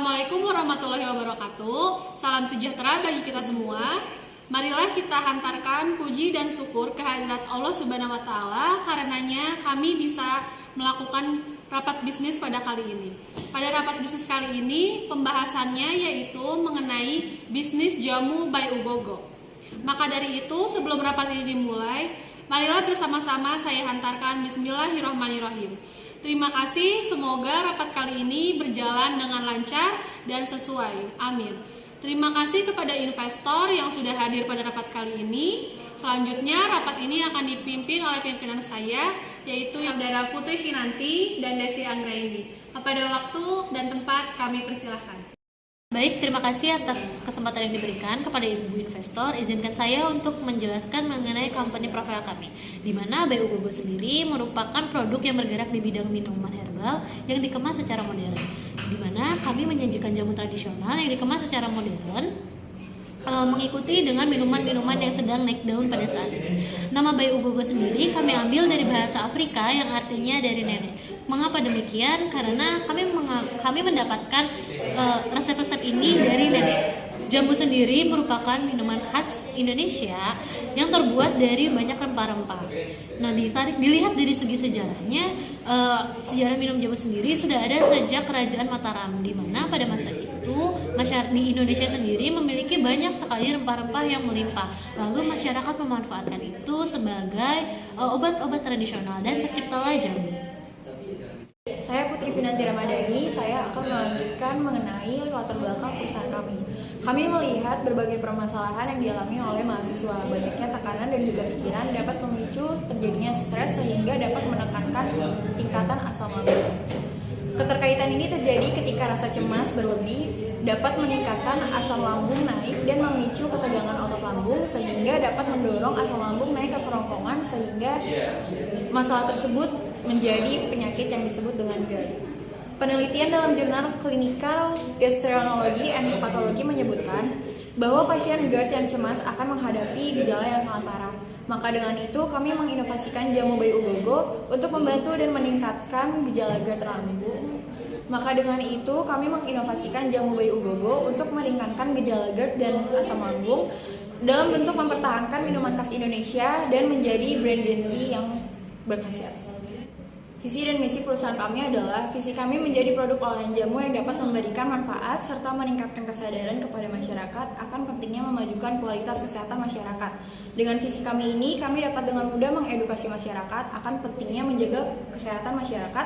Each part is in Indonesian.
Assalamualaikum warahmatullahi wabarakatuh. Salam sejahtera bagi kita semua. Marilah kita hantarkan puji dan syukur kehadirat Allah Subhanahu wa taala karenanya kami bisa melakukan rapat bisnis pada kali ini. Pada rapat bisnis kali ini pembahasannya yaitu mengenai bisnis jamu by Ugogo. Maka dari itu sebelum rapat ini dimulai, marilah bersama-sama saya hantarkan Bismillahirrahmanirrahim. Terima kasih, semoga rapat kali ini berjalan dengan lancar dan sesuai. Amin. Terima kasih kepada investor yang sudah hadir pada rapat kali ini. Selanjutnya, rapat ini akan dipimpin oleh pimpinan saya, yaitu Saudara Putri Finanti dan Desi Anggraini. Pada waktu dan tempat kami persilahkan. Baik, terima kasih atas kesempatan yang diberikan kepada Ibu investor. Izinkan saya untuk menjelaskan mengenai company profile kami, di mana By Ugogo sendiri merupakan produk yang bergerak di bidang minuman herbal yang dikemas secara modern, di mana kami menyajikan jamu tradisional yang dikemas secara modern, mengikuti dengan minuman-minuman yang sedang naik daun pada saat ini. Nama By Ugogo sendiri kami ambil dari bahasa Afrika yang artinya dari nenek. Mengapa demikian? Karena kami mendapatkan resep-resep ini dari nenek. Jamu sendiri merupakan minuman khas Indonesia yang terbuat dari banyak rempah-rempah. Nah, dilihat dari segi sejarahnya, sejarah minum jamu sendiri sudah ada sejak Kerajaan Mataram, di mana pada masa itu masyarakat di Indonesia sendiri memiliki banyak sekali rempah-rempah yang melimpah. Lalu masyarakat memanfaatkan itu sebagai obat-obat tradisional dan terciptalah jamu. Saya Putri Finanti Ramadhani, saya akan melanjutkan mengenai latar belakang perusahaan kami. Kami melihat berbagai permasalahan yang dialami oleh mahasiswa, banyaknya tekanan dan juga pikiran dapat memicu terjadinya stres sehingga dapat menekankan tingkatan asam lambung. Keterkaitan ini terjadi ketika rasa cemas berlebih dapat meningkatkan asam lambung naik dan memicu ketegangan otot lambung sehingga dapat mendorong asam lambung naik ke kerongkongan sehingga masalah tersebut menjadi penyakit yang disebut dengan GERD. Penelitian dalam jurnal Clinical Gastroenterology and Hepatology menyebutkan bahwa pasien GERD yang cemas akan menghadapi gejala yang sangat parah. Maka dengan itu kami menginovasikan jamu By Ugogo untuk membantu dan meningkatkan gejala GERD lambung. Maka dengan itu kami menginovasikan jamu By Ugogo untuk meringankan gejala GERD dan asam lambung dalam bentuk mempertahankan minuman khas Indonesia dan menjadi brand Gen Z yang berkhasiat. Visi dan misi perusahaan kami adalah visi kami menjadi produk olahan jamu yang dapat memberikan manfaat serta meningkatkan kesadaran kepada masyarakat akan pentingnya memajukan kualitas kesehatan masyarakat. Dengan visi kami ini, kami dapat dengan mudah mengedukasi masyarakat akan pentingnya menjaga kesehatan masyarakat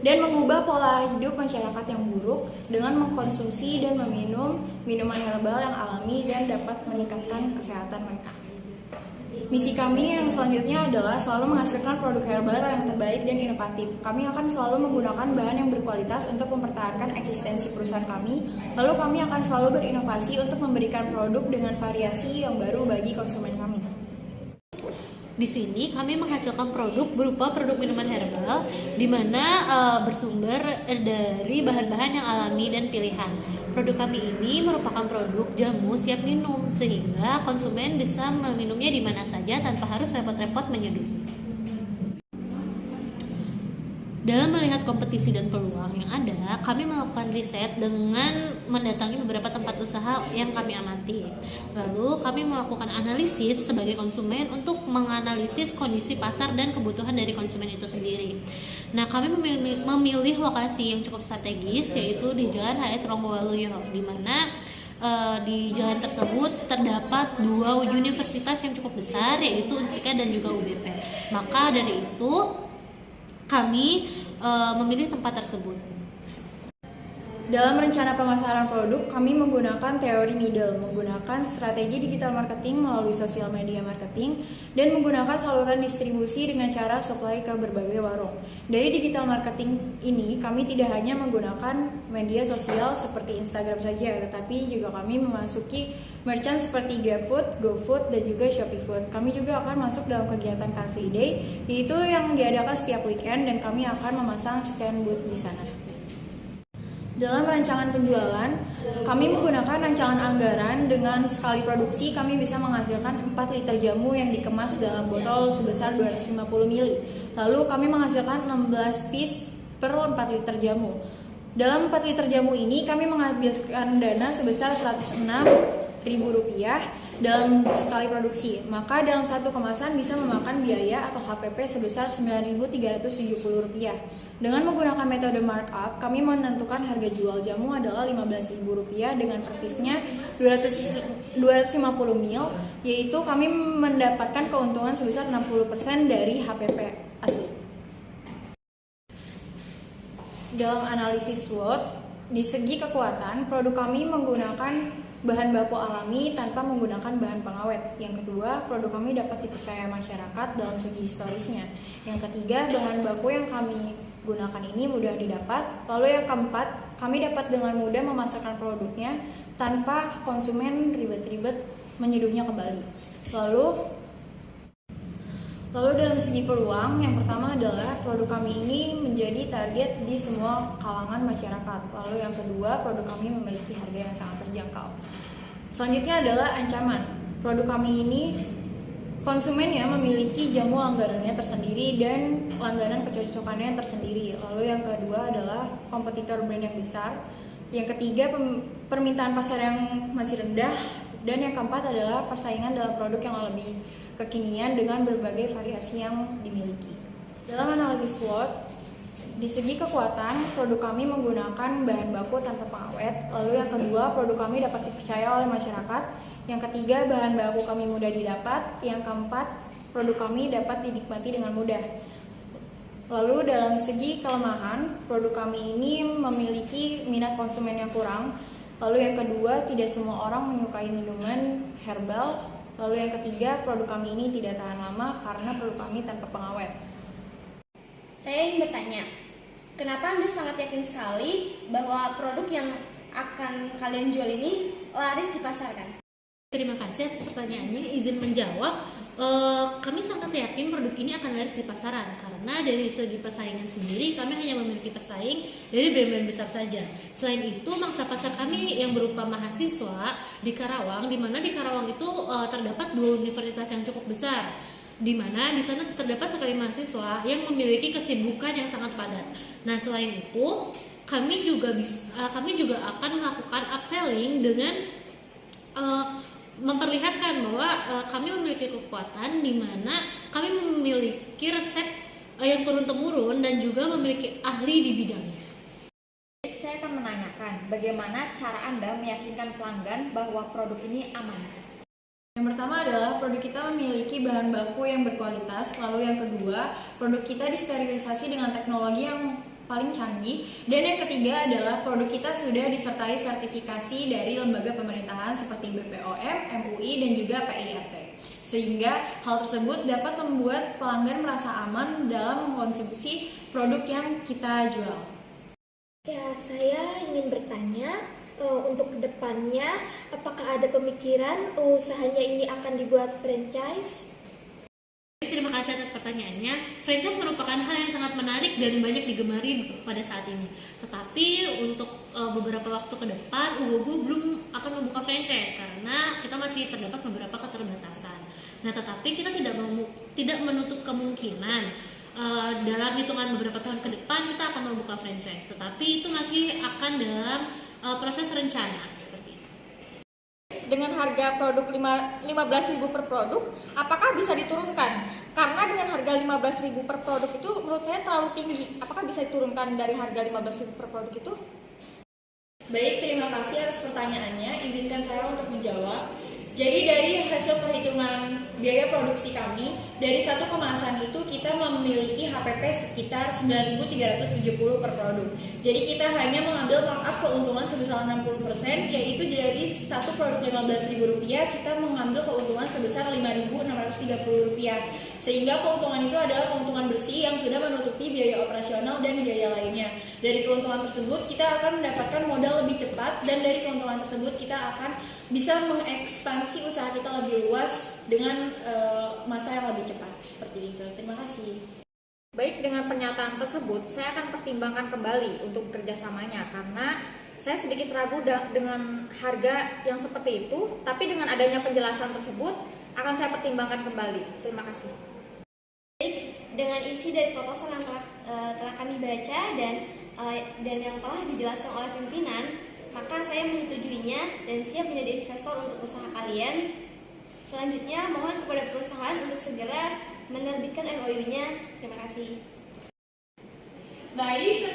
dan mengubah pola hidup masyarakat yang buruk dengan mengkonsumsi dan meminum minuman herbal yang alami dan dapat meningkatkan kesehatan mereka. Misi kami yang selanjutnya adalah selalu menghasilkan produk herbal yang terbaik dan inovatif. Kami akan selalu menggunakan bahan yang berkualitas untuk mempertahankan eksistensi perusahaan kami. Lalu kami akan selalu berinovasi untuk memberikan produk dengan variasi yang baru bagi konsumen kami. Di sini kami menghasilkan produk berupa produk minuman herbal di mana bersumber dari bahan-bahan yang alami dan pilihan. Produk kami ini merupakan produk jamu siap minum sehingga konsumen bisa meminumnya di mana saja tanpa harus repot-repot menyeduh. Dalam melihat kompetisi dan peluang yang ada, kami melakukan riset dengan mendatangi beberapa tempat usaha yang kami amati. Lalu kami melakukan analisis sebagai konsumen untuk menganalisis kondisi pasar dan kebutuhan dari konsumen itu sendiri. Nah, kami memilih lokasi yang cukup strategis yaitu di Jalan HS Romo Waluyo, di mana di jalan tersebut terdapat dua universitas yang cukup besar yaitu Unsika dan juga UBP. Maka dari itu kami memilih tempat tersebut. Dalam rencana pemasaran produk, kami menggunakan teori middle, menggunakan strategi digital marketing melalui sosial media marketing, dan menggunakan saluran distribusi dengan cara supply ke berbagai warung. Dari digital marketing ini, kami tidak hanya menggunakan media sosial seperti Instagram saja, tetapi juga kami memasuki merchant seperti GrabFood, GoFood, dan juga ShopeeFood. Kami juga akan masuk dalam kegiatan Car Free Day, yaitu yang diadakan setiap weekend, dan kami akan memasang stand booth di sana. Dalam rancangan penjualan, kami menggunakan rancangan anggaran. Dengan sekali produksi, kami bisa menghasilkan 4 liter jamu yang dikemas dalam botol sebesar 250 ml. Lalu kami menghasilkan 16 piece per 4 liter jamu. Dalam 4 liter jamu ini kami menghabiskan dana sebesar Rp106.000 dalam sekali produksi. Maka dalam satu kemasan bisa memakan biaya atau HPP sebesar Rp9.370. Dengan menggunakan metode markup, kami menentukan harga jual jamu adalah Rp15.000 dengan per piece-nya 250 ml, yaitu kami mendapatkan keuntungan sebesar 60% dari HPP asli. Dalam analisis SWOT, di segi kekuatan, produk kami menggunakan bahan baku alami tanpa menggunakan bahan pengawet. Yang kedua, produk kami dapat dipercaya masyarakat dalam segi historisnya. Yang ketiga, bahan baku yang kami gunakan ini mudah didapat. Lalu yang keempat, kami dapat dengan mudah memasarkan produknya tanpa konsumen ribet-ribet menyeduhnya kembali. Lalu dalam segi peluang, yang pertama adalah produk kami ini menjadi target di semua kalangan masyarakat. Lalu yang kedua, produk kami memiliki harga yang sangat terjangkau. Selanjutnya adalah ancaman. Produk kami ini konsumennya memiliki jamu langganannya tersendiri dan langganan kecocokannya yang tersendiri. Lalu yang kedua adalah kompetitor brand yang besar. Yang ketiga, permintaan pasar yang masih rendah. Dan yang keempat adalah persaingan dalam produk yang lebih kekinian dengan berbagai variasi yang dimiliki. Dalam analisis SWOT, di segi kekuatan, produk kami menggunakan bahan baku tanpa pengawet. Lalu yang kedua, produk kami dapat dipercaya oleh masyarakat. Yang ketiga, bahan baku kami mudah didapat. Yang keempat, produk kami dapat dinikmati dengan mudah. Lalu dalam segi kelemahan, produk kami ini memiliki minat konsumen yang kurang. Lalu yang kedua, tidak semua orang menyukai minuman herbal. Lalu yang ketiga, produk kami ini tidak tahan lama karena produk kami tanpa pengawet. Saya ingin bertanya, kenapa Anda sangat yakin sekali bahwa produk yang akan kalian jual ini laris dipasarkan? Terima kasih atas pertanyaannya. Izin menjawab, kami sangat yakin produk ini akan laris di pasaran karena dari segi persaingan sendiri kami hanya memiliki pesaing dari brand-brand besar saja. Selain itu, mangsa pasar kami yang berupa mahasiswa di Karawang, di mana di Karawang itu terdapat 2 universitas yang cukup besar, di mana di sana terdapat sekali mahasiswa yang memiliki kesibukan yang sangat padat. Nah, selain itu, kami juga akan melakukan upselling dengan memperlihatkan bahwa kami memiliki kekuatan di mana kami memiliki resep yang turun-temurun dan juga memiliki ahli di bidangnya. Saya akan menanyakan bagaimana cara Anda meyakinkan pelanggan bahwa produk ini aman. Yang pertama adalah produk kita memiliki bahan baku yang berkualitas. Lalu yang kedua, produk kita disterilisasi dengan teknologi yang paling canggih. Dan yang ketiga adalah produk kita sudah disertai sertifikasi dari lembaga pemerintahan seperti BPOM, MUI, dan juga PIRT. Sehingga hal tersebut dapat membuat pelanggan merasa aman dalam mengkonsumsi produk yang kita jual. Ya, saya ingin bertanya, untuk kedepannya, apakah ada pemikiran usahanya ini akan dibuat franchise? Terima kasih atas pertanyaannya. Franchise merupakan hal yang sangat menarik dan banyak digemari pada saat ini. Tetapi untuk beberapa waktu ke depan, UGOGO belum akan membuka franchise karena kita masih terdapat beberapa keterbatasan. Nah, tetapi kita tidak menutup kemungkinan dalam hitungan beberapa tahun ke depan kita akan membuka franchise. Tetapi itu masih akan dalam proses rencana seperti itu. Dengan harga produk 15.000 per produk, apakah bisa diturunkan? Karena dengan harga 15.000 per produk itu menurut saya terlalu tinggi. Apakah bisa diturunkan dari harga 15.000 per produk itu? Baik, terima kasih atas pertanyaannya. Izinkan saya untuk menjawab. Jadi dari hasil perhitungan biaya produksi kami, dari satu kemasan itu kita memiliki HPP sekitar 9.370 per produk. Jadi kita hanya mengambil markup keuntungan sebesar 60%, yaitu dari satu produk Rp15.000 kita mengambil keuntungan sebesar Rp5.630. Sehingga keuntungan itu adalah keuntungan bersih yang sudah menutupi biaya operasional dan biaya lainnya. Dari keuntungan tersebut kita akan mendapatkan modal lebih cepat, dan dari keuntungan tersebut kita akan bisa mengekspansi usaha kita lebih luas dengan masa yang lebih cepat. Seperti itu. Terima kasih. Baik, dengan pernyataan tersebut saya akan pertimbangkan kembali untuk kerjasamanya karena saya sedikit ragu dengan harga yang seperti itu, tapi dengan adanya penjelasan tersebut akan saya pertimbangkan kembali. Terima kasih. Dengan isi dari proposal yang telah kami baca dan dan yang telah dijelaskan oleh pimpinan, maka saya menyetujuinya dan siap menjadi investor untuk usaha kalian. Selanjutnya, mohon kepada perusahaan untuk segera menerbitkan MOU-nya. Terima kasih. Baik,